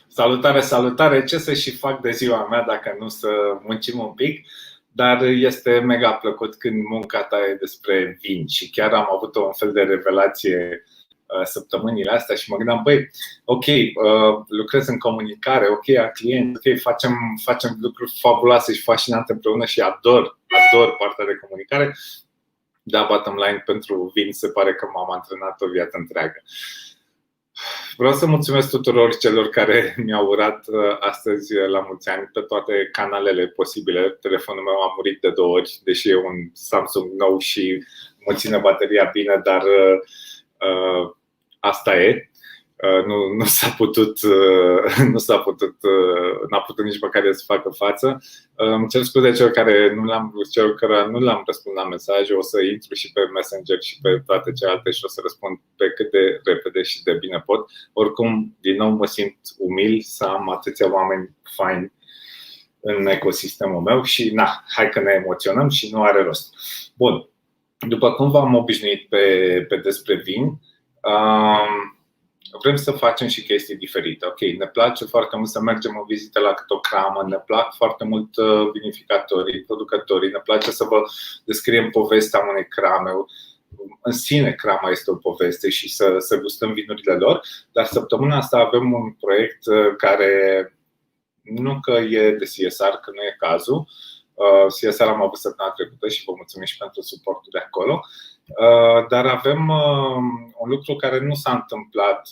Salutare, salutare! Ce să și fac de ziua mea dacă nu să muncim un pic? Dar este mega plăcut când munca ta e despre vin. Și chiar am avut un fel de revelație săptămânile astea și mă gândeam, băi, ok, lucrez în comunicare, ok, a clienți, ok, facem lucruri fabuloase și fascinante împreună și ador partea de comunicare. Dar bottom line pentru vin se pare că m-am antrenat o viață întreagă. Vreau să mulțumesc tuturor celor care mi-au urat astăzi la mulți ani pe toate canalele posibile. Telefonul meu a murit de 2 ori, deși e un Samsung nou și mă ține bateria bine, dar asta e. N-a putut nici măcar să facă față. Îmi cer scuze celor care nu le-am răspuns la mesaje. O să intru și pe Messenger și pe toate celelalte și o să răspund pe cât de repede și de bine pot. Oricum, din nou mă simt umil să am atâția oameni faini în ecosistemul meu și hai că ne emoționăm și nu are rost. Bun, după cum v-am obișnuit pe despre vin, vrem să facem și chestii diferite. Ok, ne place foarte mult să mergem în vizită la câte o cramă, ne plac foarte mult vinificatorii, producătorii, ne place să vă descriem povestea unei crame. În sine crama este o poveste și să gustăm vinurile lor. Dar săptămâna asta avem un proiect care nu că e de CSR, că nu e cazul. CSR am avut săptămâna trecută și vă mulțumim și pentru suportul de acolo. Dar avem un lucru care nu s-a întâmplat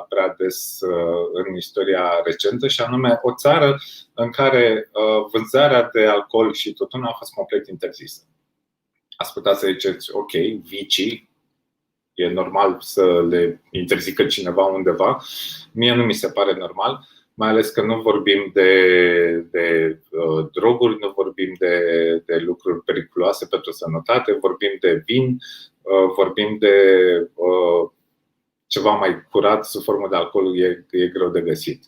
prea des în istoria recentă, și anume o țară în care vânzarea de alcool și tutun a fost complet interzisă. Ați putea să ziceți, ok, vicii, e normal să le interzică cineva undeva. Mie nu mi se pare normal, mai ales că nu vorbim de droguri, nu vorbim de lucruri periculoase pentru sănătate, vorbim de vin, vorbim de ceva mai curat sub formă de alcool, e greu de găsit.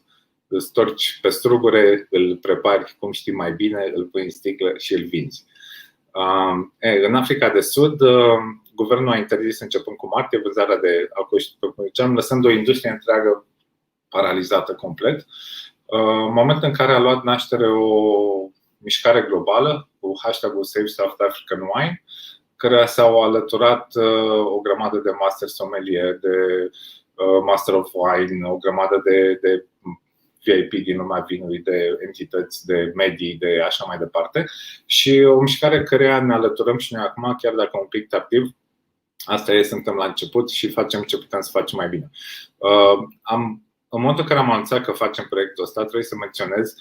Îl storci pe strugure, îl prepari cum știi mai bine, îl pui în sticlă și îl vinzi. În Africa de Sud, guvernul a interzis începând cu martie vânzarea de alcool și tutun, lăsând o industrie întreagă paralizată complet. În momentul în care a luat naștere o mișcare globală cu hashtagul Save South African Wine, căreia s-au alăturat o grămadă de master sommelier, de master of wine, o grămadă de VIP din lumea vinului, de entități, de medii, de așa mai departe. Și o mișcare căreia ne alăturăm și noi acum, chiar dacă un pic tardiv. Asta e, suntem la început și facem ce putem să facem mai bine. În momentul în care am anunțat că facem proiectul ăsta, trebuie să menționez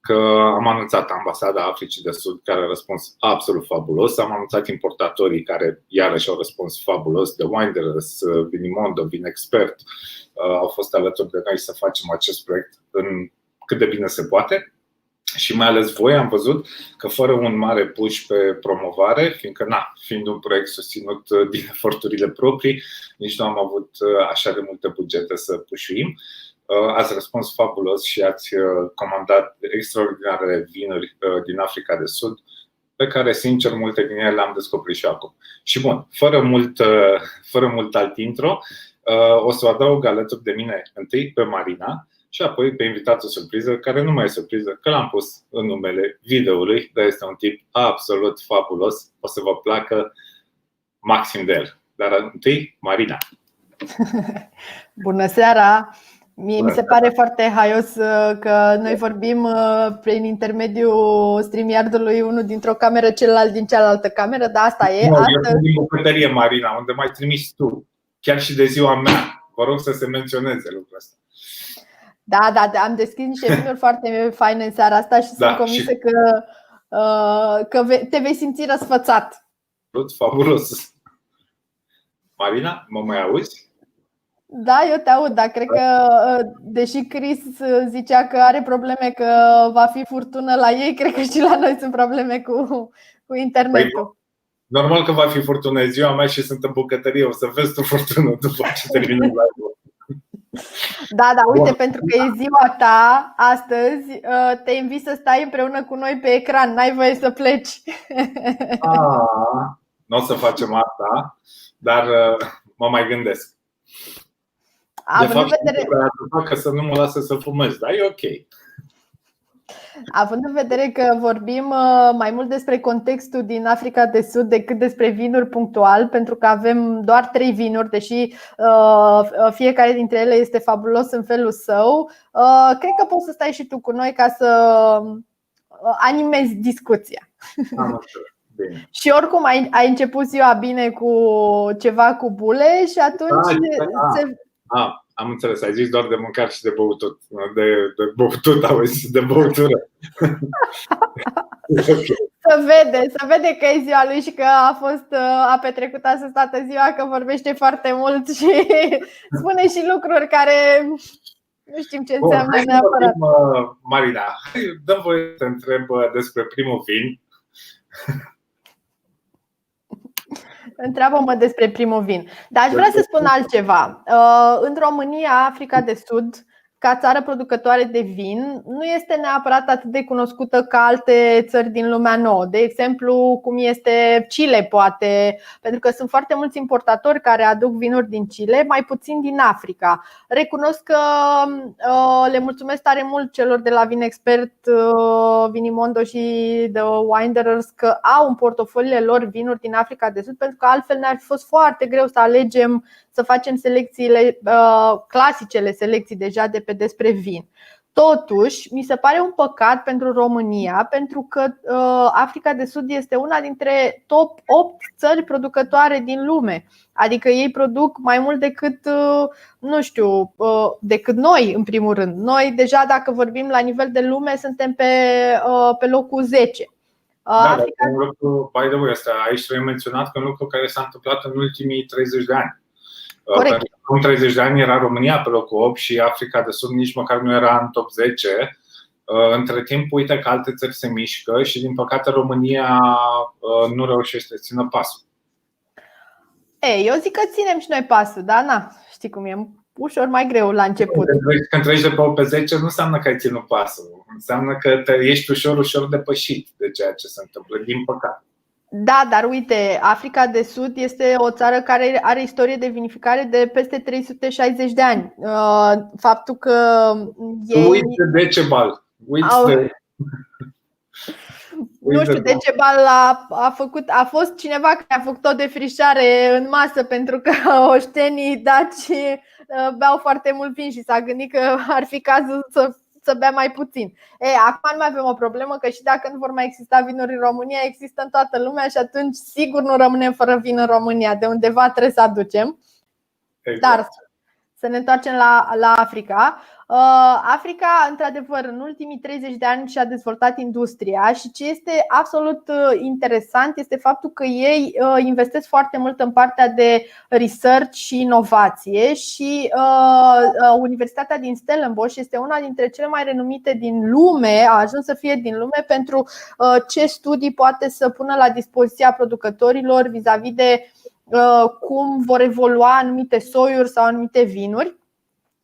că am anunțat Ambasada Africii de Sud, care a răspuns absolut fabulos. Am anunțat importatorii, care iarăși au răspuns fabulos, de Winderers, Vinimondo, Vinexpert, au fost alături de noi să facem acest proiect în cât de bine se poate. Și mai ales voi, am văzut că fără un mare push pe promovare, fiindcă fiind un proiect susținut din eforturile proprii, nici nu am avut așa de multe bugete să pușuim. Ați răspuns fabulos și ați comandat extraordinare vinuri din Africa de Sud, pe care, sincer, multe din ele le-am descoperit și acum. Și bun, fără mult alt intro, o să o adaug alături de mine întâi pe Marina și apoi pe invitatul surpriză, care nu mai e surpriză, că l-am pus în numele videoului, dar este un tip absolut fabulos, o să vă placă maxim de el. Dar întâi, Marina. Bună seara! Mie mi se pare foarte haios că noi vorbim prin intermediul StreamYard-ului, unul dintr-o cameră, celălalt din cealaltă cameră, dar asta e. Eu sunt din bucătărie, Marina, unde mai trimiți tu, chiar și de ziua mea. Vă rog să se menționeze lucrul ăsta. Da, am deschis niște vinuri foarte faine în seara asta și sunt convinsă că te vei simți răsfățat. Fabulos. Marina, mă mai auzi? Da, eu te aud, dar cred că, deși Chris zicea că are probleme, că va fi furtună la ei, cred că și la noi sunt probleme cu internetul. Normal că va fi furtună, e ziua mea și sunt în bucătărie, o să vezi tu furtună după ce terminăm live-ul. Da, uite, pentru că e ziua ta astăzi, te invit să stai împreună cu noi pe ecran, n-ai voie să pleci. Nu o să facem asta, dar mă mai gândesc. De fapt, că să nu mă lasă să fumez, dar e ok. Având în vedere că vorbim mai mult despre contextul din Africa de Sud decât despre vinuri punctual, pentru că avem doar 3 vinuri, deși fiecare dintre ele este fabulos în felul său, cred că poți să stai și tu cu noi ca să animezi discuția. Bine. Și oricum ai început ziua bine cu ceva cu bule și atunci am înțeles, ai zis doar de mâncare și de băutut. De băutut, auzi, de băutură. Să vede că e ziua lui și că a petrecut astăzi toată ziua, că vorbește foarte mult și spune și lucruri care nu știm ce înseamnă neapărat. Marina, dă-mi voie să te întreb despre primul vin. Întreabă-mă despre primul vin. Dar aș vrea să spun altceva. În România, Africa de Sud, ca țară producătoare de vin, nu este neapărat atât de cunoscută ca alte țări din lumea nouă. De exemplu, cum este Chile, poate, pentru că sunt foarte mulți importatori care aduc vinuri din Chile, mai puțin din Africa. Recunosc că le mulțumesc tare mult celor de la Vinexpert, Vinimondo și The Winderers că au în portofoliile lor vinuri din Africa de Sud, pentru că altfel ne-ar fi fost foarte greu să alegem, să facem selecțiile clasicele, selecții deja de pe despre vin. Totuși, mi se pare un păcat pentru România, pentru că Africa de Sud este una dintre top 8 țări producătoare din lume. Adică ei produc mai mult decât, decât noi, în primul rând. Noi deja, dacă vorbim la nivel de lume, suntem pe locul 10. Africa... un lucru, by the way, aici trebuie menționat că un lucru care s-a întâmplat în ultimii 30 de ani. Pentru că în 30 de ani era România pe locul 8 și Africa de Sud nici măcar nu era în top 10. Între timp, uite că alte țări se mișcă și din păcate România nu reușește să țină pasul. Eu zic că ținem și noi pasul, dar știi cum e, ușor mai greu la început. Când treci de pe 8 pe 10 nu înseamnă că ai ținut pasul. Înseamnă că ești ușor depășit de ceea ce se întâmplă, din păcate. Da, dar uite, Africa de Sud este o țară care are istorie de vinificare de peste 360 de ani. Faptul că ei... Uite Decebal. Nu știu, Decebal a fost cineva care a făcut o defrișare în masă, pentru că oștenii daci beau foarte mult vin și s-a gândit că ar fi cazul să bea mai puțin. Acum nu mai avem o problemă, că și dacă nu vor mai exista vinuri în România, există în toată lumea și atunci sigur nu rămânem fără vin în România. De undeva trebuie să aducem. Exact. Dar să ne întoarcem la Africa. Africa, într-adevăr, în ultimii 30 de ani și-a dezvoltat industria și ce este absolut interesant este faptul că ei investesc foarte mult în partea de research și inovație și Universitatea din Stellenbosch este una dintre cele mai renumite din lume, a ajuns să fie din lume pentru ce studii poate să pună la dispoziția producătorilor vis-a-vis de cum vor evolua anumite soiuri sau anumite vinuri.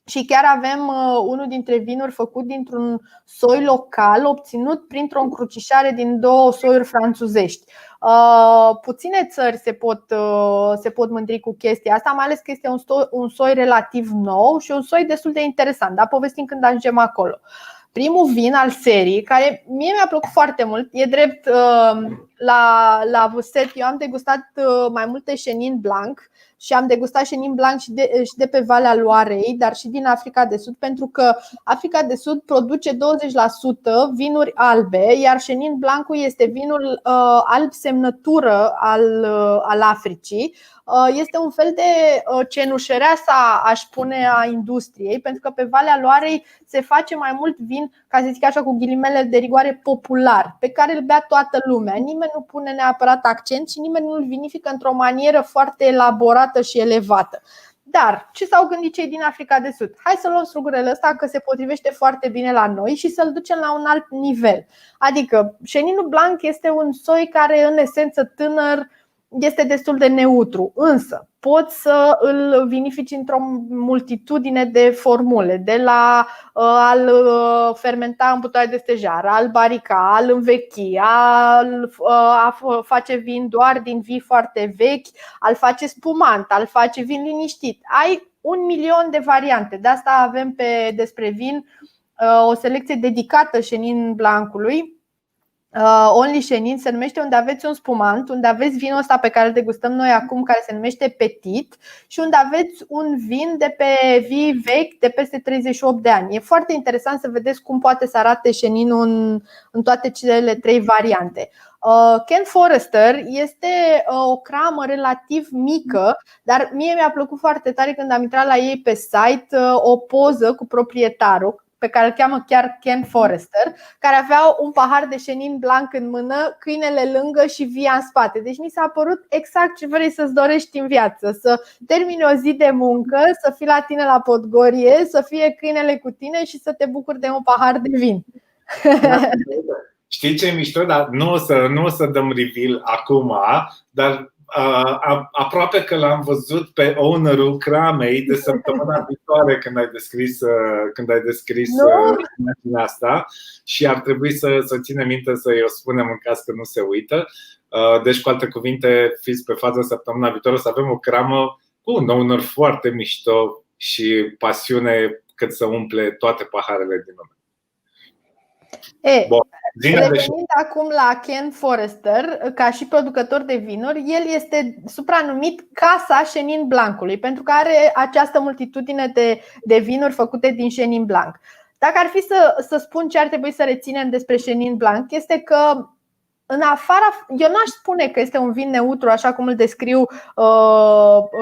Și chiar avem unul dintre vinuri făcut dintr-un soi local obținut printr-o încrucișare din 2 soiuri franțuzești. Puține țări se pot mândri cu chestia asta, mai ales că este un soi relativ nou și un soi destul de interesant, dar povestim când ajungem acolo. Primul vin al serii, care mie mi-a plăcut foarte mult, e drept, la Vuset eu am degustat mai multe Chenin Blanc și am degustat Chenin Blanc și de pe Valea Loarei, dar și din Africa de Sud, pentru că Africa de Sud produce 20% vinuri albe, iar Chenin Blancul este vinul alb semnătură al Africii. Este un fel de cenușăreasa, aș spune, a industriei, pentru că pe Valea Loarei se face mai mult vin, ca să zic așa cu ghilimele de rigoare, popular, pe care îl bea toată lumea. Nimeni nu pune neapărat accent și nimeni nu îl vinifică într-o manieră foarte elaborată și elevată. Dar ce s-au gândit cei din Africa de Sud? Hai să luăm strugurele ăsta, că se potrivește foarte bine la noi, și să-l ducem la un alt nivel. Adică Cheninul Blanc este un soi care, în esență tânăr, este destul de neutru, însă poți să îl vinifici într-o multitudine de formule, de la a-l fermenta în butoaie de stejar, a-l barica, a-l învechi, a face vin doar din vii foarte vechi, a-l face spumant, a-l face vin liniștit. Ai 1.000.000 de variante. De asta avem despre vin o selecție dedicată Chenin Blancului. Only Chenin se numește, unde aveți un spumant, unde aveți vinul ăsta pe care îl degustăm noi acum, care se numește Petit, și unde aveți un vin de pe vii vechi de peste 38 de ani. E foarte interesant să vedeți cum poate să arate Cheninul în toate cele 3 variante. Ken Forester este o cramă relativ mică, dar mie mi-a plăcut foarte tare când am intrat la ei pe site o poză cu proprietarul, pe care îl cheamă chiar Ken Forester, care avea un pahar de Chenin Blanc în mână, câinele lângă și via în spate. Deci mi s-a părut exact ce vrei să-ți dorești în viață: să termini o zi de muncă, să fii la tine la Podgorie, să fie câinele cu tine și să te bucuri de un pahar de vin. Știi ce e mișto? Dar nu o să dăm reveal acum, dar aproape că l-am văzut pe ownerul cramei de săptămâna viitoare când ai descris imaginea asta, și ar trebui să ținem minte să-i o spunem în caz că nu se uită. Deci, cu alte cuvinte, fiți pe fază săptămâna viitoare, să avem o cramă cu un owner foarte mișto și pasiune cât să umple toate paharele din lume. Revenind acum la Ken Forester, ca și producător de vinuri, el este supranumit Casa Chenin Blancului, pentru că are această multitudine de vinuri făcute din Chenin Blanc. Dacă ar fi să spun ce ar trebui să reținem despre Chenin Blanc, este că eu n-aș spune că este un vin neutru, așa cum îl descriu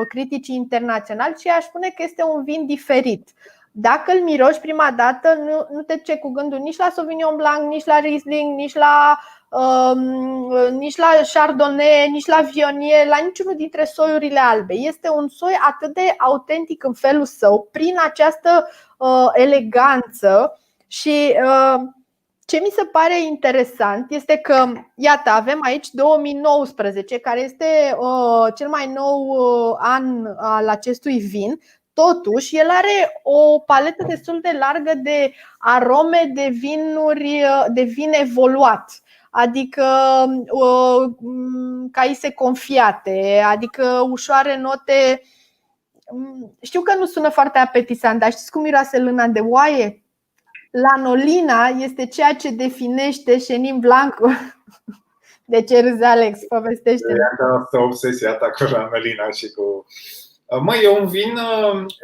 criticii internaționali, ci aș spune că este un vin diferit. Dacă îl miroși prima dată, nu te duce cu gândul nici la Sauvignon Blanc, nici la Riesling, nici la Chardonnay, nici la Viognier, la niciunul dintre soiurile albe. Este un soi atât de autentic în felul său, prin această eleganță. Și ce mi se pare interesant este că, iată, avem aici 2019, care este cel mai nou an al acestui vin. Totuși, el are o paletă destul de largă de arome de vin evoluat, adică caise confiate, adică ușoare note. Știu că nu sună foarte apetisant, dar știți cum miroase lâna de oaie? Lanolina este ceea ce definește Chenin Blancul. De ce râzi, Alex? Povestește-ne. Asta obsesia ta cu lanolina și cu... E un vin,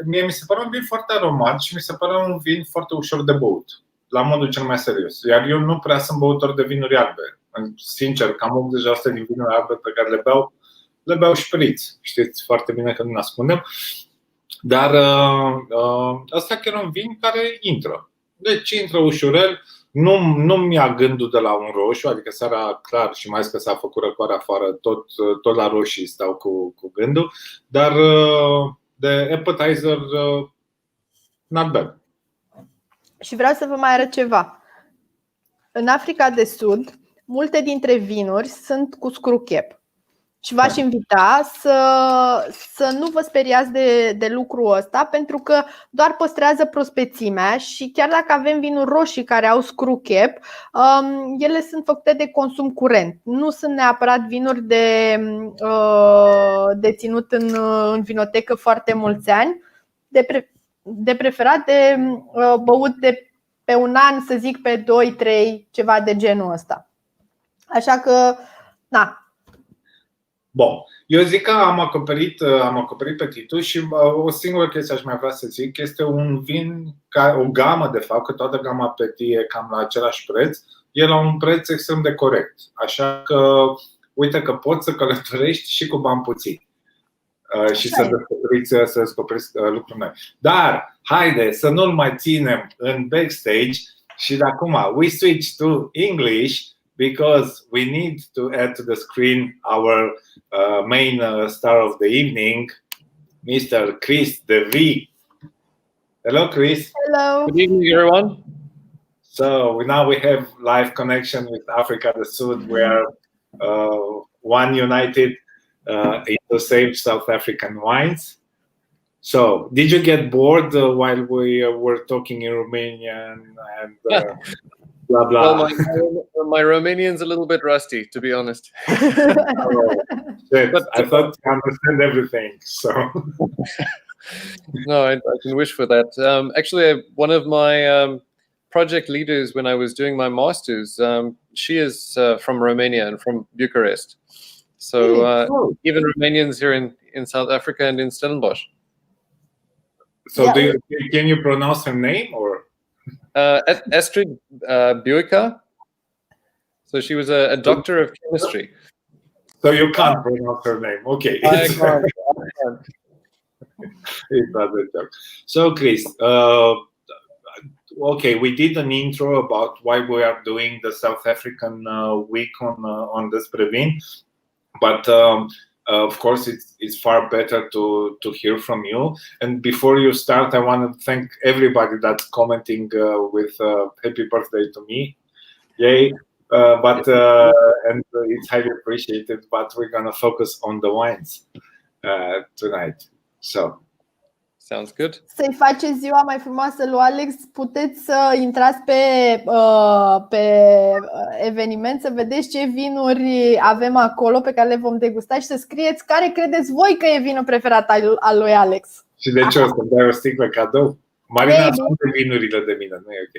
mie mi se pare un vin foarte aromat și mi se pare un vin foarte ușor de băut, la modul cel mai serios. Iar eu nu prea sunt băutor de vinuri albe. Sincer, cam 80% din vinurile albe pe care le beau șpriț. Știți foarte bine că nu ne ascundem. Dar ăsta chiar e un vin care intră. Deci intră ușurel. Nu mi-a gândul de la un roșu, adică seara clar, și mai ales că s-a făcut răcoare afară, tot la roșii stau cu gândul. Dar de appetizer, not bad. Și vreau să vă mai arăt ceva. În Africa de Sud, multe dintre vinuri sunt cu scruchep. Și v-aș invita să nu vă speriați de lucrul ăsta, pentru că doar păstrează prospețimea. Și chiar dacă avem vinuri roșii care au scruchep, ele sunt făcute de consum curent. Nu sunt neapărat vinuri de ținut în vinotecă foarte mulți ani, de preferat de băut de pe un an, să zic pe 2-3, ceva de genul ăsta. Așa că, na. Bun, eu zic că am acoperit petitul și o singură chestie aș mai vrea să zic. Este un vin, o gamă de fapt, că toată gama Petit e cam la același preț. E la un preț extrem de corect. Așa că uite că poți să călătorești și cu bani puțini și să descoperiți lucruri noi. Dar haide să nu-l mai ținem în backstage și de acum we switch to English, because we need to add to the screen our main star of the evening, Mr. Chries de Vries. Hello, Chries. Hello. Good evening, everyone. So now we have live connection with Africa de Sud. We are one united to save South African wines. So, did you get bored while we were talking in Romanian and blah blah? Well, my Romanian's a little bit rusty, to be honest. But I thought you understand everything. So, No, I can wish for that. Actually, one of my project leaders when I was doing my master's, she is from Romania and from Bucharest. So even Romanians here in South Africa and in Stellenbosch. So can you pronounce her name or? Astrid Buica. So she was a doctor of chemistry. So you can't pronounce her name. Okay. I can't. It was a joke. So, Chris, okay, we did an intro about why we are doing the South African week on this Previn, but of course, it's far better to hear from you. And before you start, I want to thank everybody that's commenting with happy birthday to me. Yay! And it's highly appreciated. But we're gonna focus on the wines tonight. So. Sounds good. Să-i faceți ziua mai frumoasă lui Alex. Puteți să intrați pe eveniment, să vedeți ce vinuri avem acolo pe care le vom degusta și să scrieți care credeți voi că e vinul preferat al lui Alex. Și de ce o să dai o sticlă cadou? Marina, sunt vinurile de mine, nu e ok.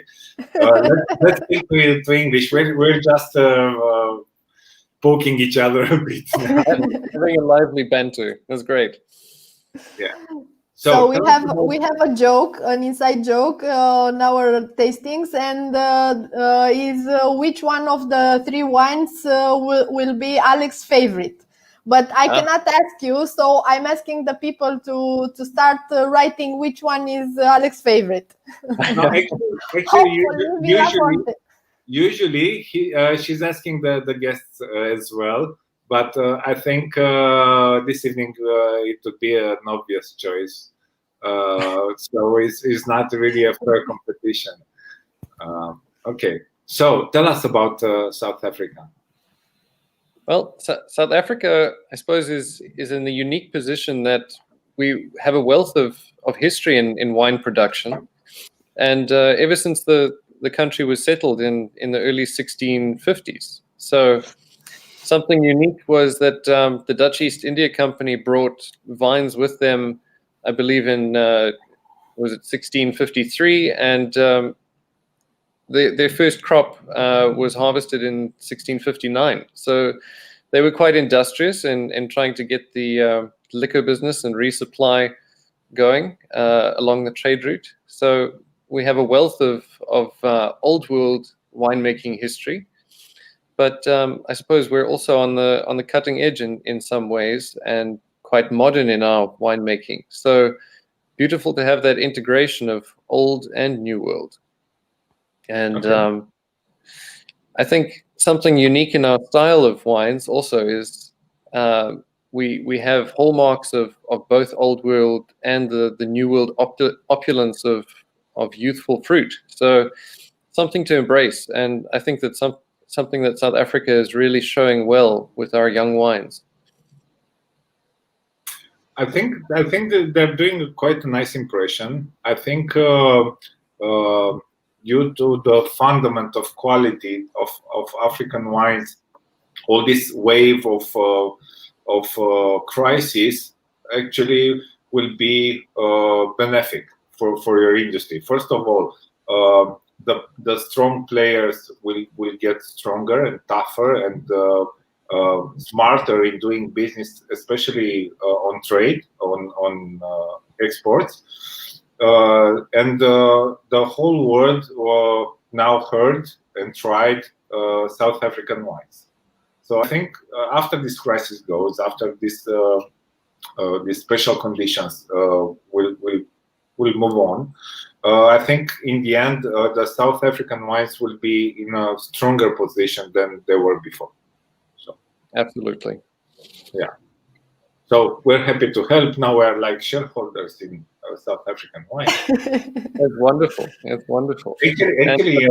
Let's speak to English. We're just poking each other a bit. Having a lively banter. That's great. Yeah. So we have a joke, an inside joke on our tastings, and is which one of the three wines will be Alex's favorite. But I cannot ask you, so I'm asking the people to start writing which one is Alex's favorite. No, usually she's asking the guests as well. But I think this evening it would be an obvious choice. So it's not really a fair competition. Okay, so tell us about South Africa. Well, South Africa, I suppose, is in the unique position that we have a wealth of history in wine production. And ever since the country was settled in the early 1650s. So something unique was that the Dutch East India Company brought vines with them, I believe in, was it 1653? And their first crop was harvested in 1659. So they were quite industrious in trying to get the liquor business and resupply going along the trade route. So we have a wealth of old world winemaking history. But I suppose we're also on the cutting edge in some ways and quite modern in our winemaking. So beautiful to have that integration of old and new world. And I think something unique in our style of wines also is we have hallmarks of both old world and the new world opulence of youthful fruit. So something to embrace. And I think that something that South Africa is really showing well with our young wines. I think that they're doing quite a nice impression. I think due to the fundament of quality of African wines, all this wave of crisis actually will be benefic for your industry. First of all, the strong players will get stronger and tougher and smarter in doing business, especially on trade, on exports. And the whole world now heard and tried South African wines. So I think after this crisis goes, after this these special conditions will move on. I think in the end, the South African wines will be in a stronger position than they were before. So absolutely, yeah. So we're happy to help. Now we're like shareholders in South African wine. It's wonderful. It's wonderful. Actually,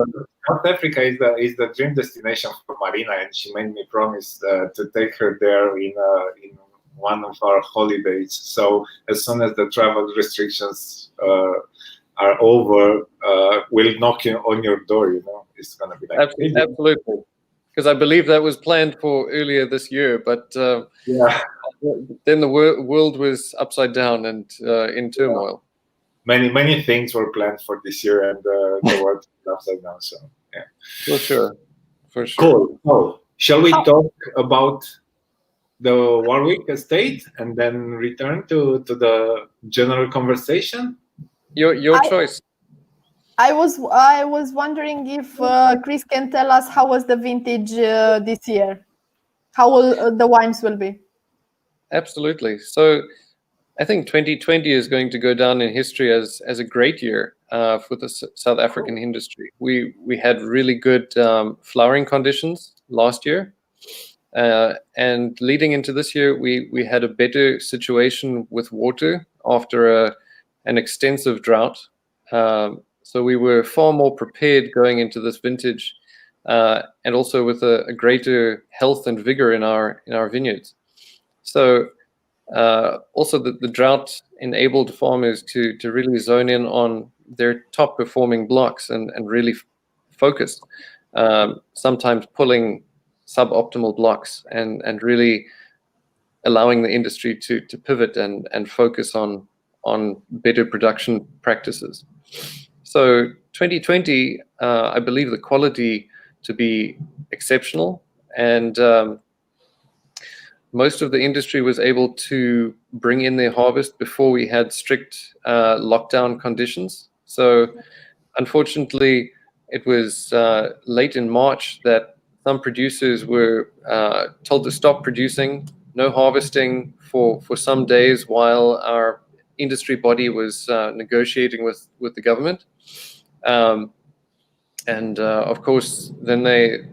South Africa is the dream destination for Marina, and she made me promise to take her there in one of our holidays. So as soon as the travel restrictions are over, we'll knock on your door. You know, it's gonna be like absolutely. Because I believe that was planned for earlier this year, but yeah, then the world was upside down and in turmoil. Many things were planned for this year, and the world is upside down. So yeah, for sure. Cool. So shall we talk about the Warwick estate and then return to the general conversation? Your choice. I was wondering if Chris can tell us how was the vintage this year. How will the wines will be? Absolutely. So I think 2020 is going to go down in history as a great year for the South African industry. We had really good flowering conditions last year, and leading into this year, we had a better situation with water after an extensive drought. So we were far more prepared going into this vintage, and also with a greater health and vigor in our vineyards. So also the drought enabled farmers to really zone in on their top performing blocks and really focus, sometimes pulling suboptimal blocks and really allowing the industry to pivot and focus on better production practices. So 2020, I believe the quality to be exceptional, and most of the industry was able to bring in their harvest before we had strict lockdown conditions. So unfortunately, it was late in March that some producers were told to stop producing, no harvesting for some days while our industry body was negotiating with the government. And of course, then they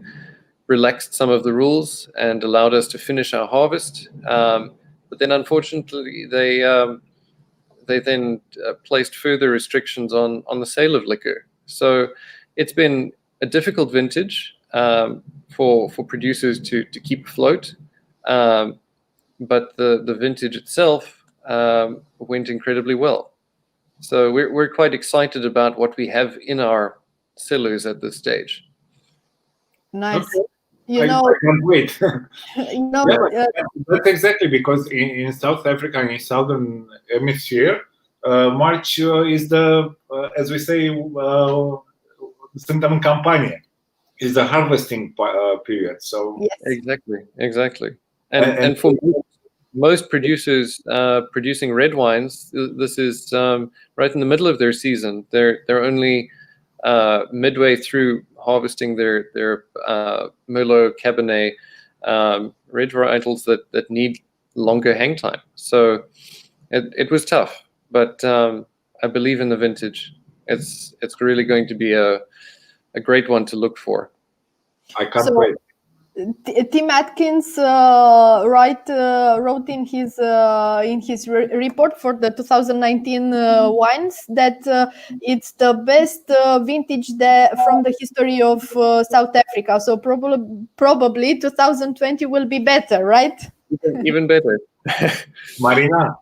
relaxed some of the rules and allowed us to finish our harvest. But then unfortunately, they then placed further restrictions on the sale of liquor. So it's been a difficult vintage for producers to keep afloat. But the vintage itself went incredibly well. So we're quite excited about what we have in our cellars at this stage. Nice. Okay. I can't wait. That's exactly because in South Africa and in Southern Hemisphere, March is the, as we say, suntem în campanie, is the harvesting period. So yes. Exactly. And for most producers producing red wines, this is right in the middle of their season. They're only midway through harvesting their Merlot, Cabernet, red varietals that need longer hang time. So it was tough, but I believe in the vintage. It's really going to be a great one to look for. I can't wait. Tim Atkins wrote in his report for the 2019 wines that it's the best vintage from the history of South Africa. So probably 2020 will be better, right? Even better. Marina,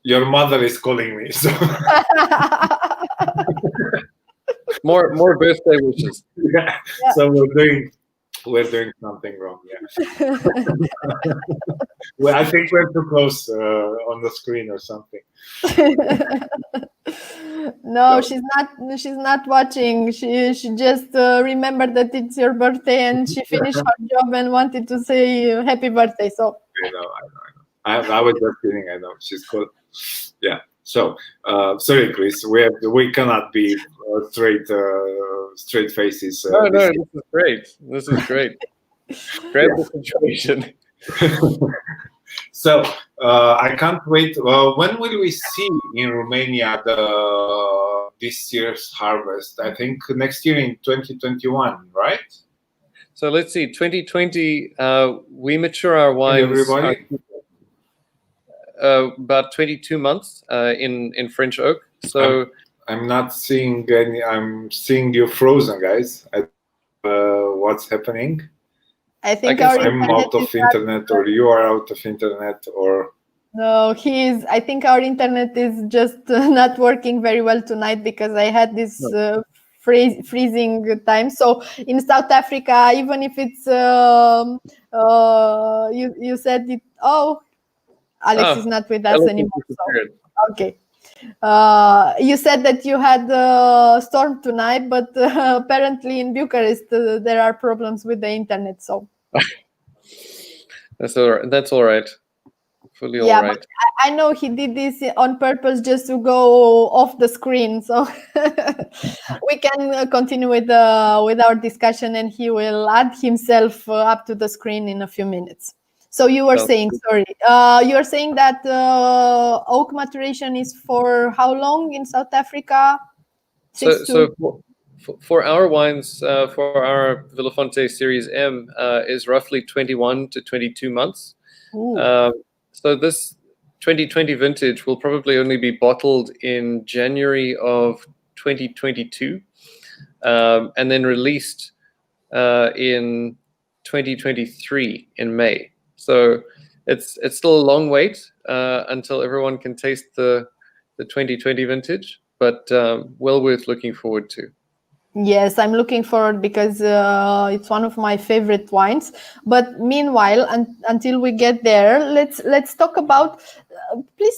your mother is calling me. So more birthday wishes. Yeah. So we're doing something wrong. Yeah. Well, I think we're too close on the screen or something. No, she's not watching. She just remembered that it's your birthday and she finished her job and wanted to say happy birthday. So I know. I was just kidding. I know she's cool. Yeah. So sorry, Chris. We cannot be straight faces. No, this is great. This is great. Grab the situation. So I can't wait. When will we see in Romania this year's harvest? I think next year in 2021, right? So let's see. 2020, we mature our wines about 22 months in French oak. So I'm not seeing any. I'm seeing you frozen, guys. What's happening? I think I'm out of internet, or you are out of internet, or no, I think our internet is just not working very well tonight because I had this freezing time. So in South Africa, even if it's you said it. Oh, Alex is not with us Alex anymore. is So. prepared. Okay. You said that you had a storm tonight, but apparently in Bucharest there are problems with the internet. So That's all right. Fully yeah, all right. but I know he did this on purpose just to go off the screen. So we can continue with our discussion, and he will add himself up to the screen in a few minutes. So you were saying, sorry, you were saying that oak maturation is for how long in South Africa? For our wines, for our Vilafonte Series M, is roughly 21 to 22 months. So this 2020 vintage will probably only be bottled in January of 2022, and then released in 2023 in May. So it's still a long wait until everyone can taste the 2020 vintage, but well worth looking forward to. Yes, I'm looking forward because it's one of my favorite wines. But meanwhile, until we get there, let's talk about. Please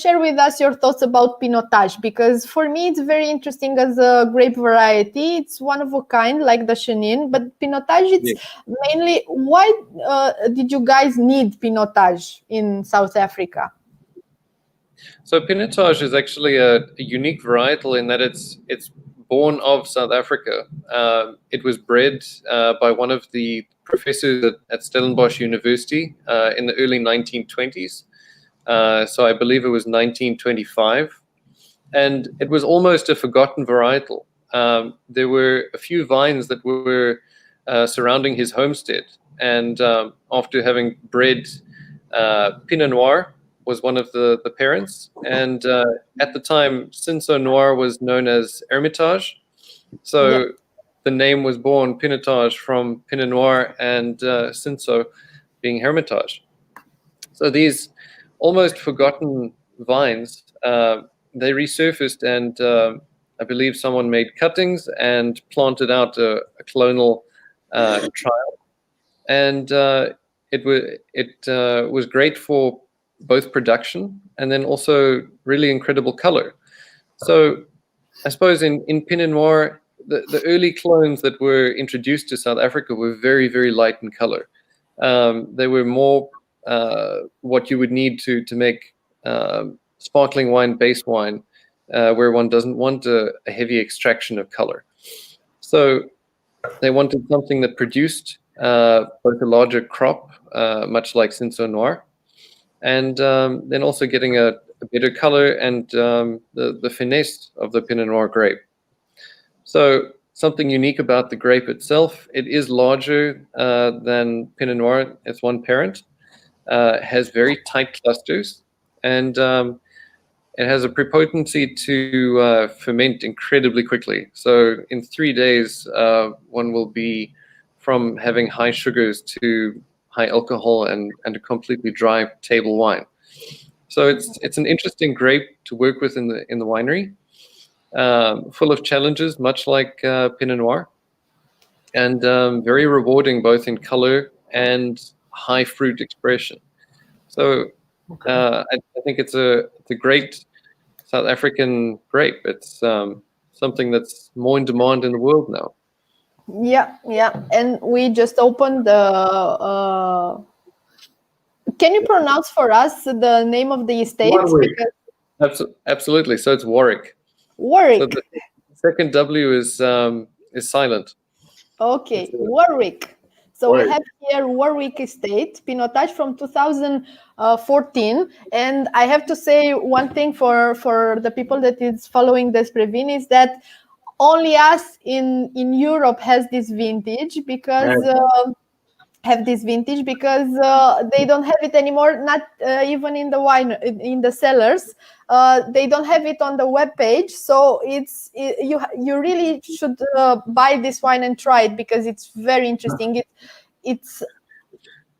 share with us your thoughts about Pinotage, because for me it's very interesting as a grape variety. It's one of a kind, like the Chenin, but Pinotage, it's mainly. Why did you guys need Pinotage in South Africa? So Pinotage is actually a unique varietal in that it's born of South Africa. It was bred by one of the professors at Stellenbosch University in the early 1920s. So I believe it was 1925. And it was almost a forgotten varietal. There were a few vines that were surrounding his homestead. And after having bred Pinot Noir, was one of the parents, and at the time Cinsault Noir was known as Hermitage, so the name was born Pinotage from Pinot Noir and Cinsault being Hermitage. So these almost forgotten vines, they resurfaced, and I believe someone made cuttings and planted out a clonal trial, and it was great for both production and then also really incredible color. So I suppose in Pinot Noir, the early clones that were introduced to South Africa were very, very light in color. They were more what you would need to make sparkling wine, base wine, where one doesn't want a heavy extraction of color. So they wanted something that produced both a larger crop, much like Cinsault Noir, and then also getting a better color and the finesse of the Pinot Noir grape. So something unique about the grape itself, it is larger than Pinot Noir. It's one parent, has very tight clusters, and it has a prepotency to ferment incredibly quickly. So in 3 days, one will be from having high sugars to high alcohol and a completely dry table wine. So it's an interesting grape to work with in the winery, full of challenges, much like Pinot Noir, and very rewarding both in color and high fruit expression. So I think it's a great South African grape. It's something that's more in demand in the world now. Yeah, and we just opened the. Can you pronounce for us the name of the estate? Absolutely. So it's Warwick. Warwick. So the second W is silent. Okay, Warwick. So we have here Warwick Estate, Pinotage from 2014. And I have to say one thing for the people that is following Despre Vin is that only us in Europe has this vintage because they don't have it anymore, not even in the cellars. They don't have it on the webpage, so you really should buy this wine and try it because it's very interesting. It's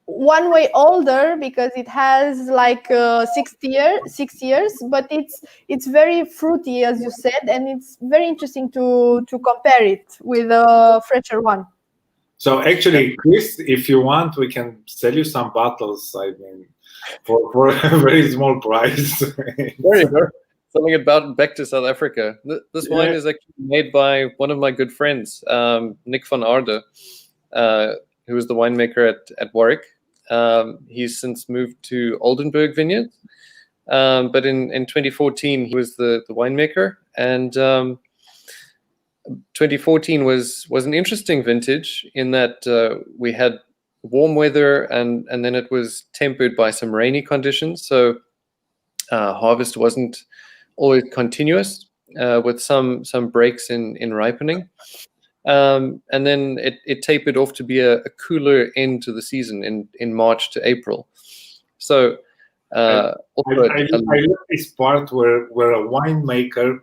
1 way older because it has like 6 years, but it's very fruity, as you said, and it's very interesting to compare it with a fresher one. So actually, Chris, if you want, we can sell you some bottles. I mean, for a very small price. There you go. Something about back to South Africa. This wine is actually made by one of my good friends, Nick van Aarde, who was the winemaker at Warwick. He's since moved to Oldenburg Vineyards, but in 2014 he was the winemaker, and 2014 was an interesting vintage in that we had warm weather and then it was tempered by some rainy conditions, so harvest wasn't always continuous, with some breaks in ripening, and then it tapered off to be a cooler end to the season in March to April. So I love this part where a winemaker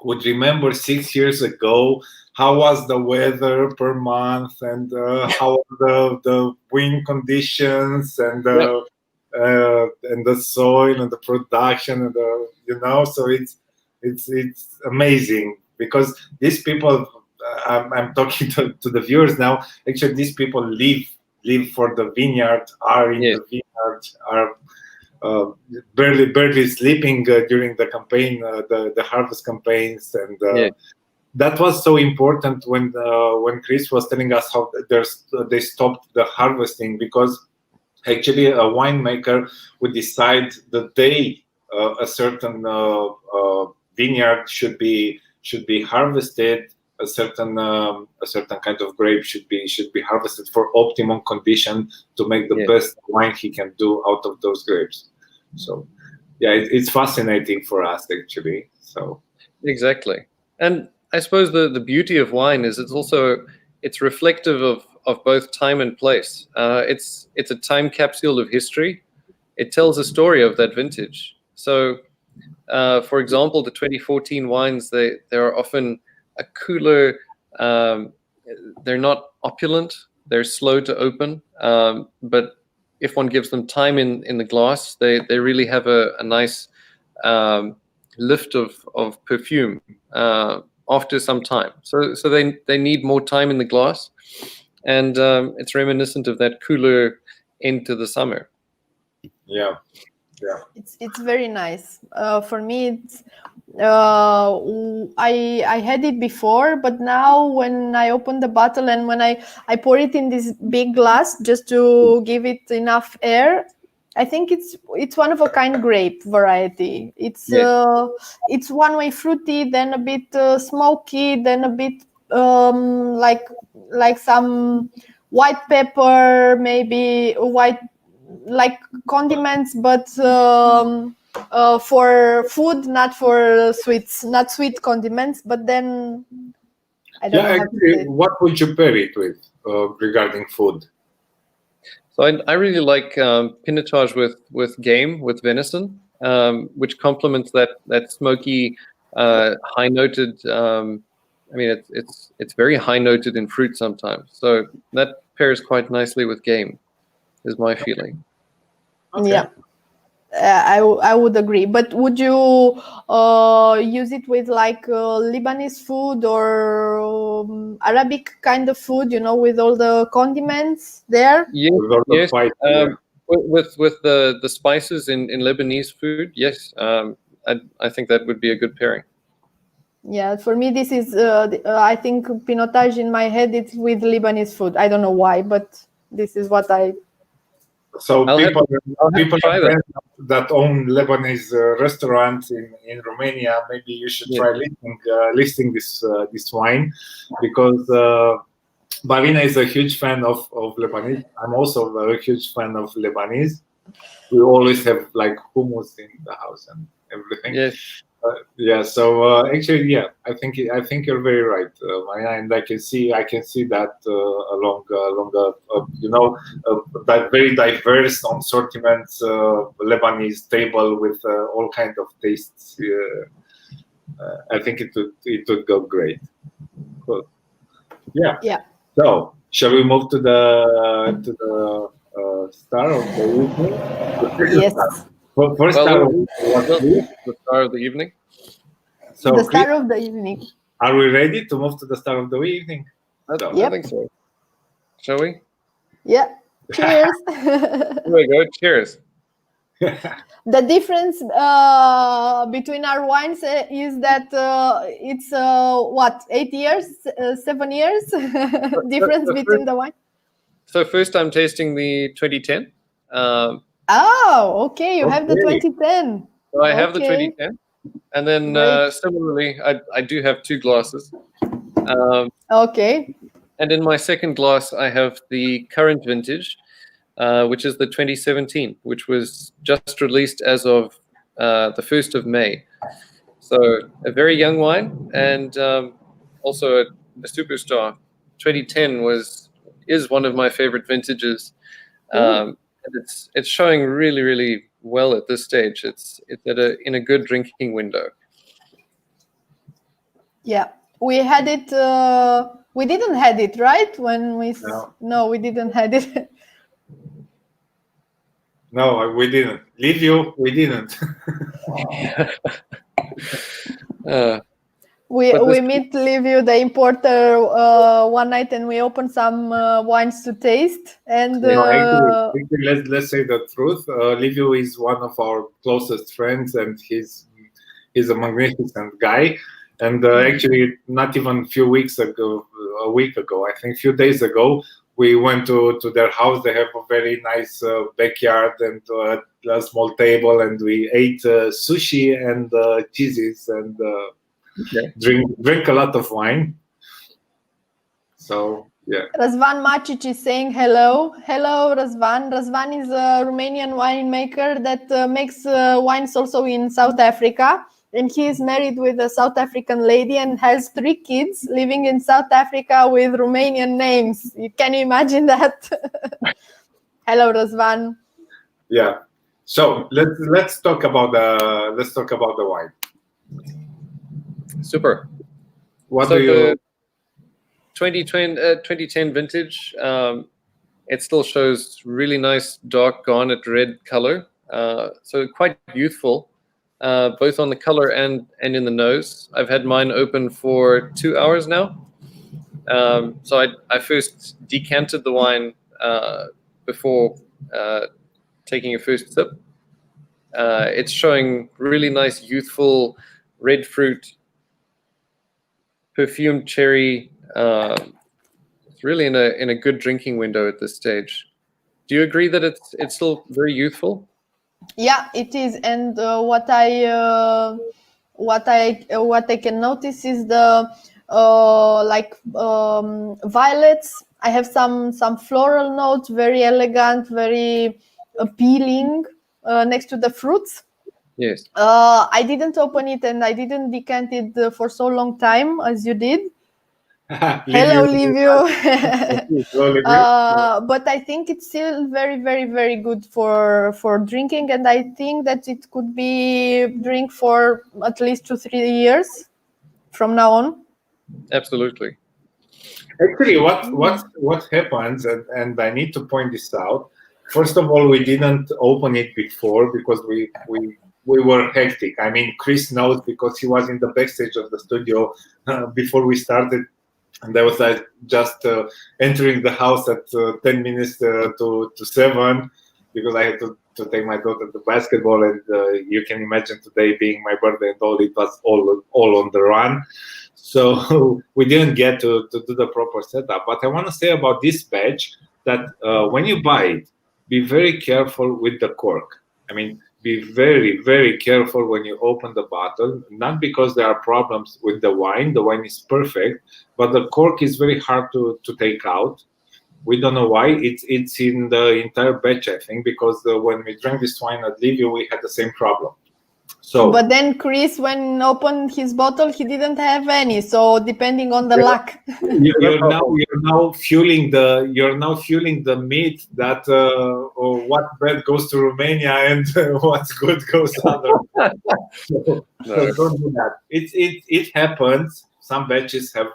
would remember 6 years ago how was the weather per month and how the wind conditions and the soil and the production and so it's amazing, because these people, I'm talking to the viewers now, actually these people live for the vineyard, are in the vineyard, are barely sleeping during the campaign, the harvest campaigns, and that was so important when Chries was telling us how they stopped the harvesting, because actually a winemaker would decide the day a certain vineyard should be harvested, a certain kind of grape should be harvested for optimum condition to make the best wine he can do out of those grapes. So it's fascinating for us actually. So exactly. And I suppose the beauty of wine is it's reflective of both time and place. It's a time capsule of history. It tells a story of that vintage. So for example, the 2014 wines, they're often a cooler, they're not opulent, they're slow to open, but if one gives them time in the glass, they really have a nice lift of perfume after some time. So they need more time in the glass, and it's reminiscent of that cooler end to the summer. Yeah. It's very nice. For me, it's I had it before, but now when I open the bottle and when I pour it in this big glass just to give it enough air, I think it's one of a kind grape variety. It's one way fruity, then a bit smoky, then a bit like some white pepper, maybe white, like condiments, but for food, not for sweets, not sweet condiments. But then I don't know. Actually, what would you pair it with regarding food? So I really like pinotage with game, with venison, which complements that smoky, high noted. I mean, it's very high noted in fruit sometimes. So that pairs quite nicely with game, is my feeling. Okay. Yeah, I would agree. But would you use it with like Lebanese food or Arabic kind of food? With all the condiments there. Yes. With the spices in Lebanese food, yes. I think that would be a good pairing. Yeah, for me this is I think pinotage in my head, it's with Lebanese food. I don't know why, but this is what I. So people that own Lebanese restaurants in Romania, maybe you should try listing this wine, because Marina is a huge fan of Lebanese. I'm also a huge fan of Lebanese. We always have like hummus in the house and everything. Yes. So actually, I think you're very right, Marina, and I can see that along that very diverse assortment Lebanese table with all kinds of tastes. I think it would go great. Cool. Yeah. So shall we move to the star of the evening? Yes. First star of the evening. So the star of the evening. Are we ready to move to the star of the evening? I think so. Shall we? Yeah. Cheers. Here we go. Cheers. The difference between our wines is that it's 8 years, 7 years difference between the wine. So first I'm tasting the 2010. Oh, okay. You have the 2010. So I have the 2010, and then similarly, I do have 2 glasses. Okay. And in my second glass, I have the current vintage, which is the 2017, which was just released as of the 1st of May. So a very young wine, and also a superstar. 2010 is one of my favorite vintages. And it's showing really, really well at this stage. It's in a good drinking window. Yeah, we had it. We didn't had it, right? When we no, we didn't had it. No, we didn't. Livio, we didn't. We meet Livio, the importer, one night, and we opened some wines to taste. And actually, let's say the truth. Livio is one of our closest friends, and he's a magnificent guy. And actually, not even a week ago, I think a few days ago, we went to their house. They have a very nice backyard and a small table, and we ate sushi and cheeses and drink a lot of wine. So yeah. Răzvan Macic is saying hello. Hello, Răzvan. Răzvan is a Romanian winemaker that makes wines also in South Africa. And he is married with a South African lady and has 3 kids living in South Africa with Romanian names. Can you imagine that? Hello, Răzvan. Yeah. So let's talk about the wine. Super. What do you? 2010 vintage. It still shows really nice dark garnet red color. So quite youthful. Both on the color and in the nose. I've had mine open for 2 hours now. So I first decanted the wine before taking a first sip. It's showing really nice youthful red fruit, perfumed cherry. It's really in a good drinking window at this stage. Do you agree that it's still very youthful? Yeah, it is, and what I can notice is the violets. I have some floral notes, very elegant, very appealing next to the fruits. Yes. I didn't open it and I didn't decant it for so long time as you did. Hello, Livio. But I think it's still very, very, very good for drinking, and I think that it could be drink for at least 2-3 years from now on. Absolutely. Actually, what happens, and I need to point this out. First of all, we didn't open it before because we were hectic. I mean, Chris knows because he was in the backstage of the studio before we started. And I was just entering the house at 10 minutes to 7 because I had to take my daughter to basketball. And you can imagine today being my birthday and all, it was all on the run. So we didn't get to do the proper setup. But I want to say about this batch that when you buy it, be very careful with the cork. I mean, be very, very careful when you open the bottle, not because there are problems with the wine is perfect, but the cork is very hard to take out. We don't know why. It's in the entire batch, I think, because when we drank this wine at Livio, we had the same problem. So, but then Chris, when opened his bottle, he didn't have any. So depending on the luck, you're now fueling the myth that what bad goes to Romania and what's good goes other. So don't do that. It happens. Some batches have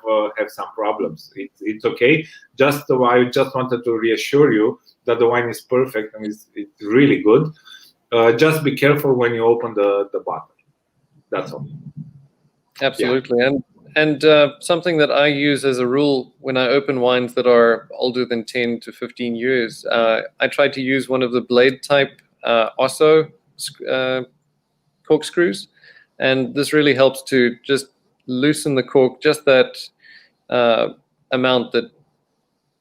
some problems. It's okay. I just wanted to reassure you that the wine is perfect and it's really good. Just be careful when you open the bottle. That's all. Absolutely. Yeah. And something that I use as a rule when I open wines that are older than 10 to 15 years, I try to use one of the blade type Osso corkscrews, and this really helps to just loosen the cork just that amount that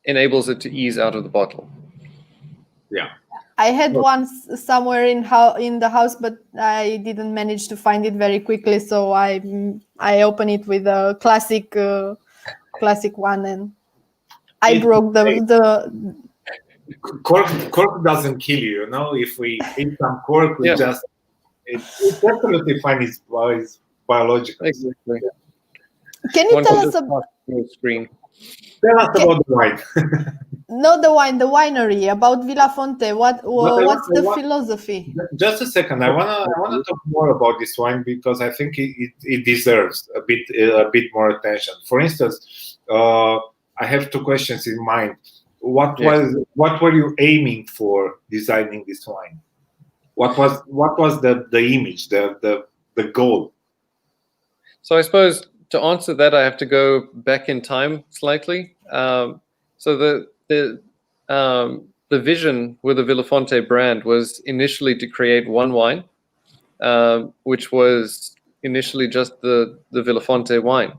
enables it to ease out of the bottle. Yeah. I had one somewhere in the house, but I didn't manage to find it very quickly. So I opened it with a classic one, and I broke the cork doesn't kill you. You know, if we hit some cork, we just it's definitely fine. It's biological. Exactly. Can you tell us about the screen? Tell us about the wine. Not the wine, the winery, about Vilafonte. What's the philosophy? Just a second. I wanna talk more about this wine because I think it deserves a bit more attention. For instance, I have two questions in mind. What were you aiming for designing this wine? What was the image, the goal? So I suppose to answer that, I have to go back in time slightly. So the vision with the Vilafonte brand was initially to create one wine, which was initially just the Vilafonte wine.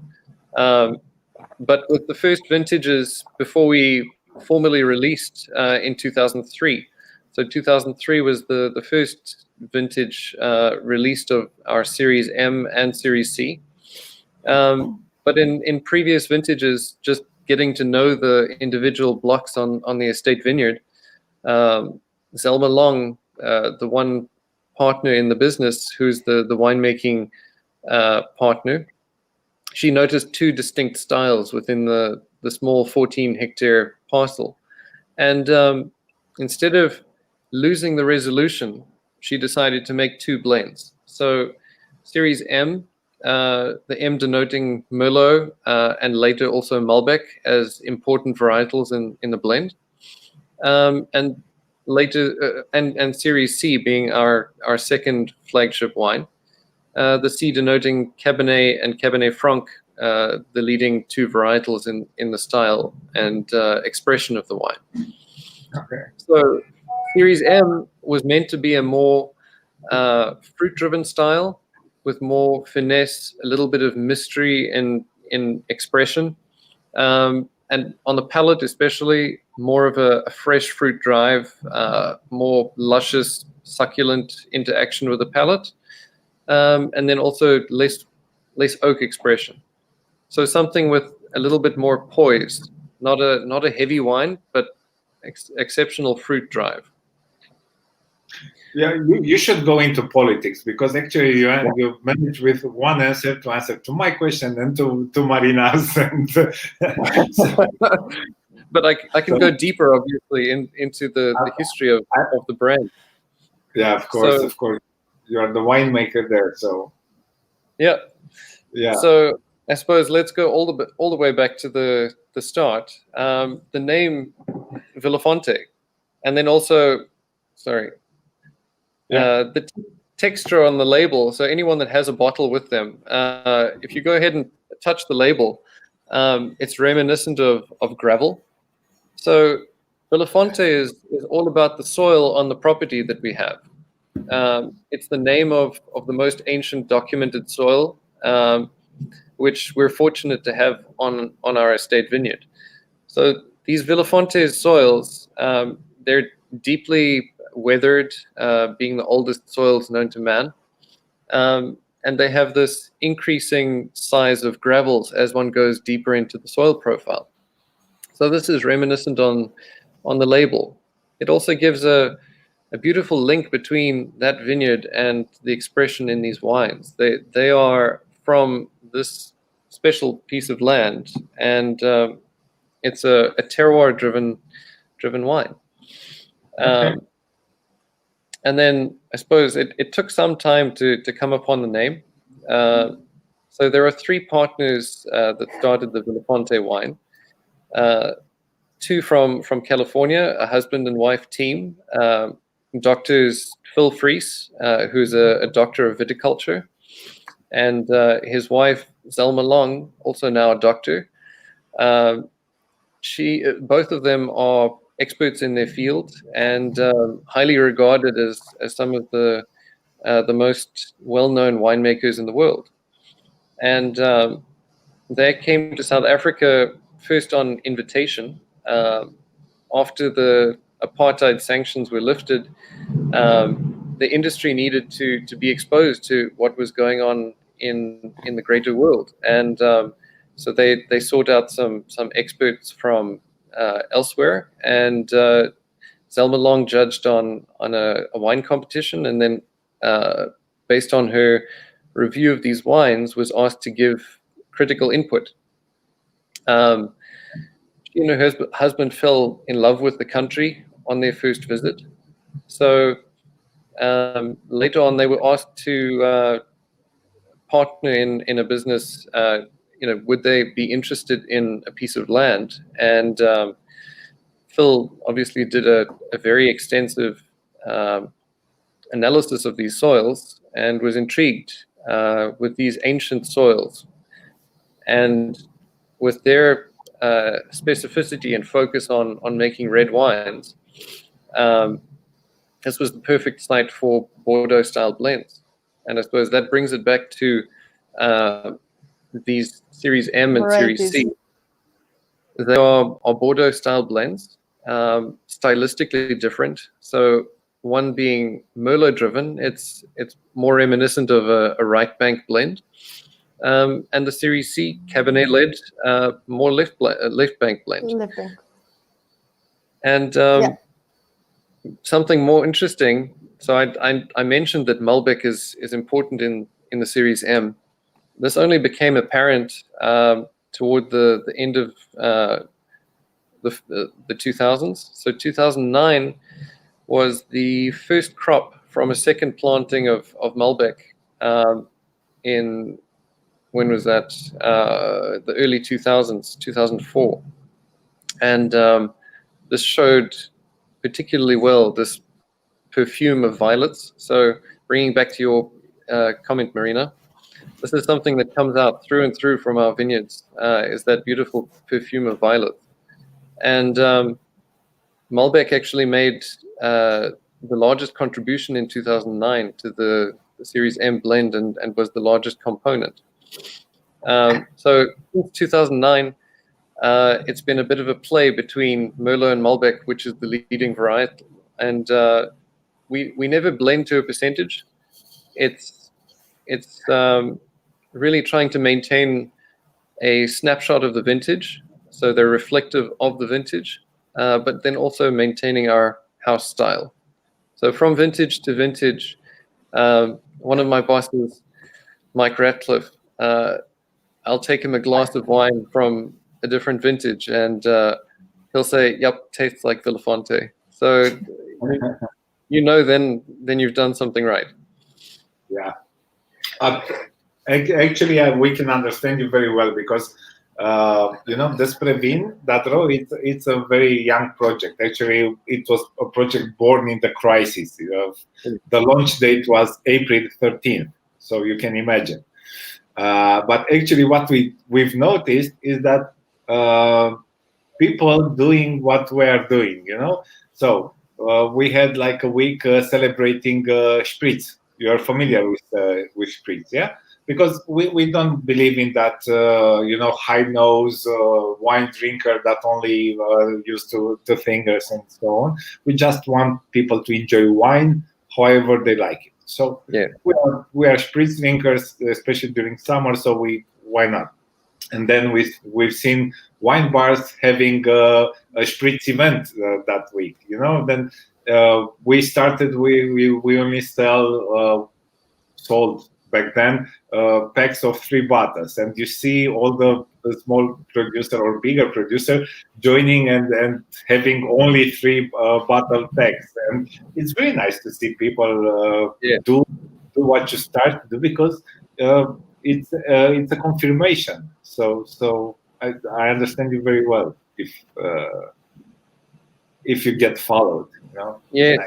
But with the first vintages, before we formally released in 2003, so 2003 was the first vintage released of our Series M and Series C. But in previous vintages, just getting to know the individual blocks on the estate vineyard, Zelma Long, the one partner in the business who's the winemaking partner, she noticed two distinct styles within the small 14-hectare parcel. And instead of losing the resolution, she decided to make two blends. So Series M, the M denoting Merlot, and later also Malbec as important varietals in the blend, and later and Series C being our second flagship wine, the C denoting Cabernet and Cabernet Franc, the leading two varietals in the style and expression of the wine. Okay. So Series M was meant to be a more fruit-driven style, with more finesse, a little bit of mystery in expression, and on the palate especially, more of a fresh fruit drive, more luscious, succulent interaction with the palate, and then also less oak expression. So something with a little bit more poise, not a heavy wine, but exceptional fruit drive. Yeah, you should go into politics because actually you managed with one answer to answer to my question and to Marina's. And, but I can go deeper, obviously, into the history of the brand. Yeah, of course. You are the winemaker there, so. Yeah. Yeah. So I suppose let's go all the way back to the start. The name Vilafonte, and then also, sorry. The texture on the label, so anyone that has a bottle with them, if you go ahead and touch the label, it's reminiscent of gravel. So Vilafonte is all about the soil on the property that we have. It's the name of the most ancient documented soil, which we're fortunate to have on our estate vineyard. So these Vilafonte soils, they're deeply weathered, being the oldest soils known to man, and they have this increasing size of gravels as one goes deeper into the soil profile. So this is reminiscent on the label. It also gives a beautiful link between that vineyard and the expression in these wines. They are from this special piece of land, and it's a terroir driven wine. Okay. And then I suppose it took some time to come upon the name. So there are three partners that started the Vilafonte wine. Two from California, a husband and wife team. Doctors Phil Vries, who's a doctor of viticulture, and his wife Zelma Long, also now a doctor. Both of them are experts in their field and highly regarded as some of the most well-known winemakers in the world. And they came to South Africa first on invitation. After the apartheid sanctions were lifted, the industry needed to be exposed to what was going on in the greater world, and so they sought out some experts from elsewhere, and Zelma Long judged on a wine competition, and then based on her review of these wines, was asked to give critical input. She and her husband fell in love with the country on their first visit. So later on, they were asked to partner in a business. Would they be interested in a piece of land? And Phil obviously did a very extensive analysis of these soils and was intrigued with these ancient soils. And with their specificity and focus on making red wines, this was the perfect site for Bordeaux-style blends. And I suppose that brings it back to these Series M and Series C. They are Bordeaux-style blends, stylistically different. So one being Merlot-driven, it's more reminiscent of a right bank blend. And the Series C, Cabernet-led, more left bank blend. Left bank. And something more interesting. So I mentioned that Malbec is important in the Series M. This only became apparent toward the end of the 2000s. So 2009 was the first crop from a second planting of Malbec in, when was that? The early 2000s, 2004. And this showed particularly well this perfume of violets. So bringing back to your comment, Marina, this is something that comes out through and through from our vineyards, is that beautiful perfume of violet. And Malbec actually made the largest contribution in 2009 to the Series M blend and was the largest component. So since 2009, it's been a bit of a play between Merlot and Malbec, which is the leading variety. And we never blend to a percentage. It's really trying to maintain a snapshot of the vintage, so they're reflective of the vintage, but then also maintaining our house style. So from vintage to vintage, one of my bosses, Mike Ratcliffe, I'll take him a glass of wine from a different vintage, and he'll say, "Yep, tastes like Vilafonte." So then you've done something right. Yeah. Actually, we can understand you very well because this Previn, it's a very young project. Actually, it was a project born in the crisis. The launch date was April 13th, so you can imagine. But actually, what we've noticed is that people doing what we are doing. So we had like a week celebrating Spritz. You're familiar with Spritz, yeah? Because we don't believe in that, high nose wine drinker that only used to fingers and so on. We just want people to enjoy wine however they like it. So yeah, we are Spritz drinkers, especially during summer. So why not? And then we've seen wine bars having a Spritz event that week. Then we started. We only sold back then packs of 3 bottles, and you see all the small producer or bigger producer joining and having only 3 bottle packs, and it's very nice to see people do what you start to do, because it's a confirmation. So I understand you very well if you get followed. Yes.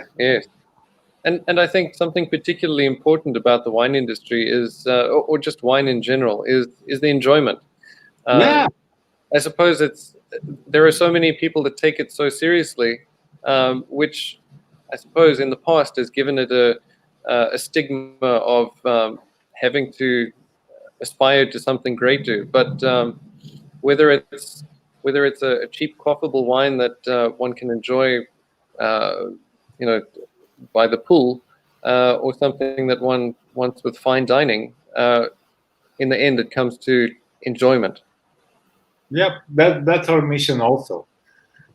And I think something particularly important about the wine industry is, or just wine in general, is the enjoyment. I suppose there are so many people that take it so seriously, which I suppose in the past has given it a stigma of having to aspire to something greater. But whether it's a cheap quaffable wine that one can enjoy, by the pool, or something that one wants with fine dining, in the end it comes to enjoyment. Yeah, that's our mission also.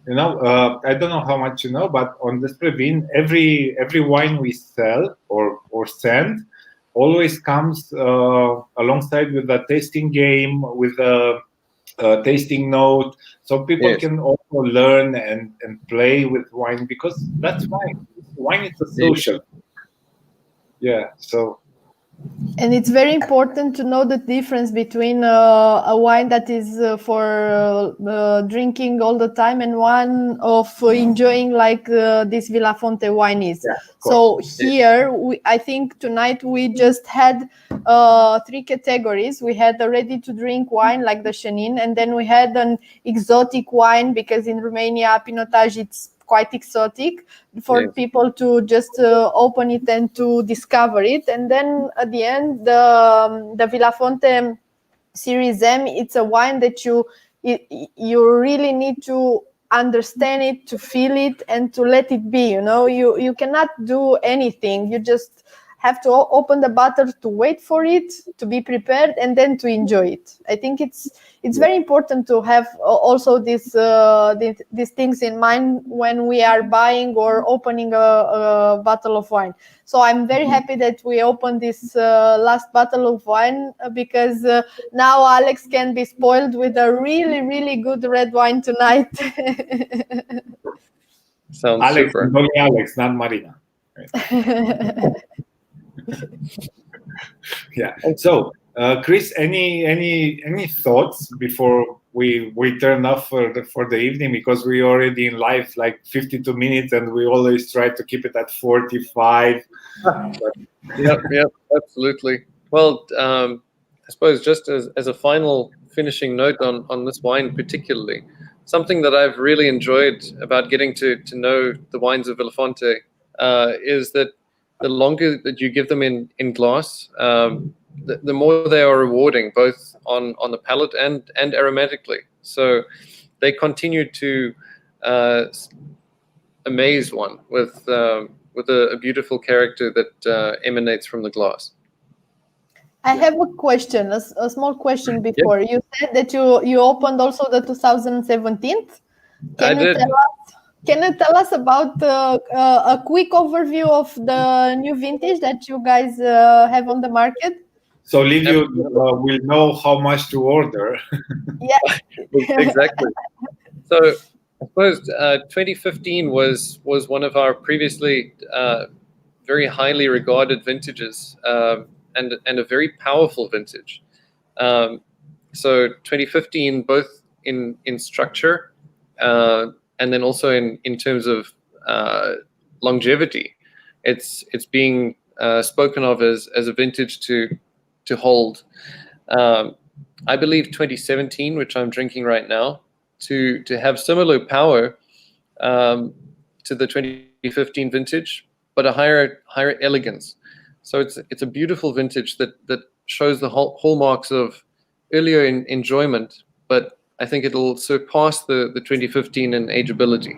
I don't know how much you know, but on Despre Vin, every wine we sell or send always comes alongside with a tasting game, with a tasting note, so people Yes. can also learn and play with wine, because that's wine. Wine is a social. Yeah, so. And it's very important to know the difference between a wine that is for drinking all the time and one of enjoying, like this Vilafonte wine is. Yeah, so here, I think tonight we just had 3 categories. We had a ready-to-drink wine like the Chenin, and then we had an exotic wine, because in Romania, Pinotage, it's quite exotic for people to just open it and to discover it. And then at the end, the Vilafonte Series M, it's a wine that you really need to understand it, to feel it, and to let it be. You cannot do anything. You just have to open the bottle, to wait for it, to be prepared, and then to enjoy it. I think it's very important to have also these things in mind when we are buying or opening a bottle of wine. So I'm very happy that we opened this last bottle of wine, because now Alex can be spoiled with a really, really good red wine tonight. Sounds Alex, super. only Alex, not Marina. Yeah. So, Chris, any thoughts before we turn off for the evening, because we already in live like 52 minutes, and we always try to keep it at 45. Yep, absolutely. Well, I suppose just as a final finishing note on this wine particularly, something that I've really enjoyed about getting to know the wines of Vilafonte is that the longer that you give them in glass, the more they are rewarding, both on the palate and aromatically. So they continue to amaze one with a beautiful character that emanates from the glass. I have a question, a small question before. Yep. You said that you opened also the 2017. Can you tell us about a quick overview of the new vintage that you guys have on the market? So Livio will know how much to order. Yeah, exactly. So I suppose 2015 was one of our previously very highly regarded vintages, and a very powerful vintage. So 2015, both in structure, and then also in terms of longevity, it's being spoken of as a vintage to hold. I believe 2017, which I'm drinking right now, to have similar power to the 2015 vintage, but a higher elegance. So it's a beautiful vintage that shows the hallmarks of earlier enjoyment, but I think it'll surpass the 2015 in ageability.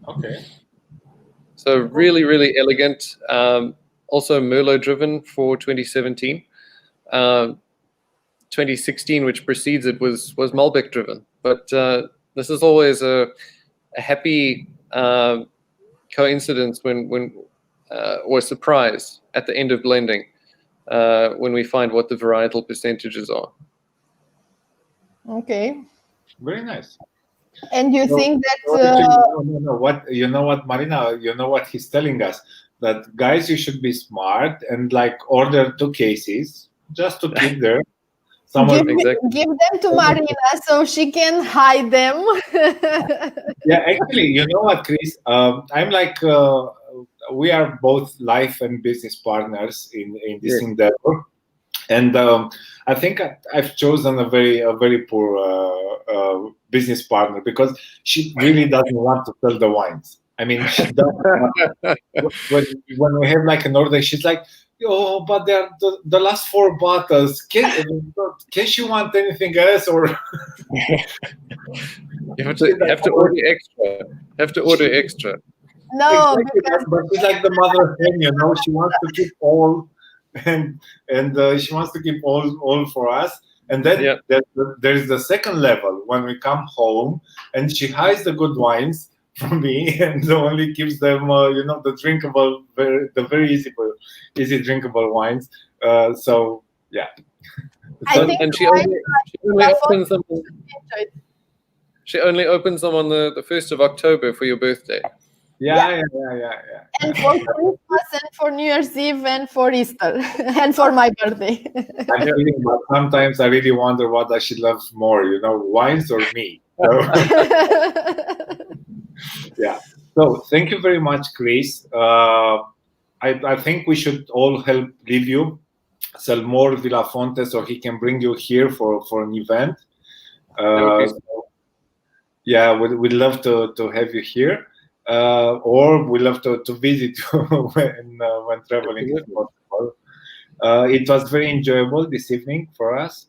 Okay. So really, really elegant. Also Merlot driven for 2017. 2016, which precedes it, was Malbec driven. But this is always a happy coincidence when or surprise at the end of blending, when we find what the varietal percentages are. Okay. Very nice. And you think that you know what, Marina, you know what he's telling us, that guys, you should be smart and like order 2 cases just to keep there. Give them to Marina so she can hide them. Yeah, actually, you know what, Chris? I'm like, we are both life and business partners in this endeavor. And I think I've chosen a very poor business partner, because she really doesn't want to sell the wines. I mean, she doesn't when we have like an order, she's like, "Oh, but they're the last 4 bottles. Can she want anything else?" Or you have to order extra. Have to order extra. No, exactly, but she's like the mother hen, you know. She wants to keep all, and she wants to keep all for us. And then there's the second level when we come home, and she hides the good wines from me, and only gives them, the drinkable, the very easy drinkable wines. So yeah. I think and she only opens them on the 1st of October for your birthday. Yeah. And for Christmas, and for New Year's Eve, and for Easter, and for my birthday. I'm kidding, but sometimes I really wonder what she loves more, wines or me. So, yeah. So thank you very much, Chries. I think we should all help Liviu sell more Vilafonte, so he can bring you here for an event. Yeah, we'd love to have you here. Or we love to visit you when traveling is possible. It was very enjoyable this evening for us.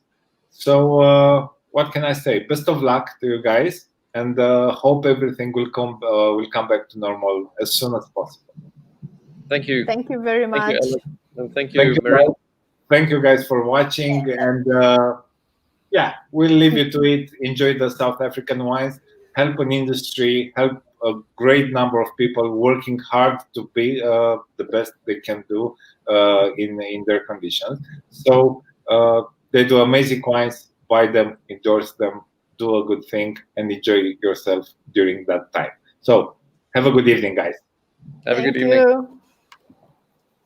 So what can I say? Best of luck to you guys, and hope everything will come back to normal as soon as possible. Thank you. Thank you very much. Thank you, and thank you, Marina. Thank you guys for watching, and we'll leave you to it. Enjoy the South African wines. Help an industry. Help a great number of people working hard to be the best they can do in their conditions. So they do amazing wines. Buy them, endorse them, do a good thing, and enjoy yourself during that time. So have a good evening, guys. Have a good evening.